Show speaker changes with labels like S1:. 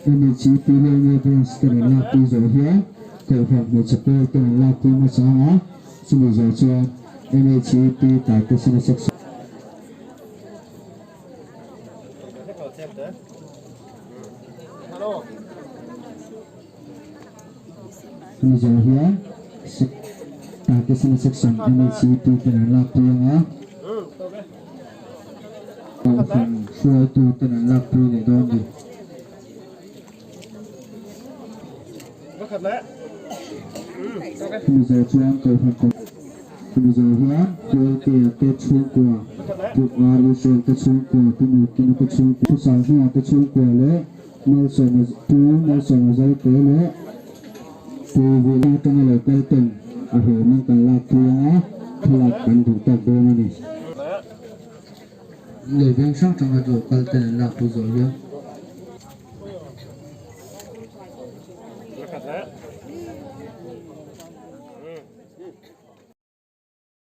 S1: Ini cipta yang ada sekarang lagi zohia, kalau hanya cepat dengan lagi masalah, semua saja ini cipta tak kesana seksual. Ini zohia, tak kesana seksual ini cipta dengan lagi yang suatu dengan lagi yang doni. Bây giờ cho anh cầu phật cầu bây giờ hóa tôi kể cái chuông của thuộc vào lưu truyền cái chuông của tôi một cái chuông của sáng hoa cái chuông của lẽ mau sờn giấy tế lẽ từ vì đang trong lời quay tình ở hồ mang cần là kia thì là cần thủ tập đồ này lời vang sắc trong lời quay tình là tu rồi nhá.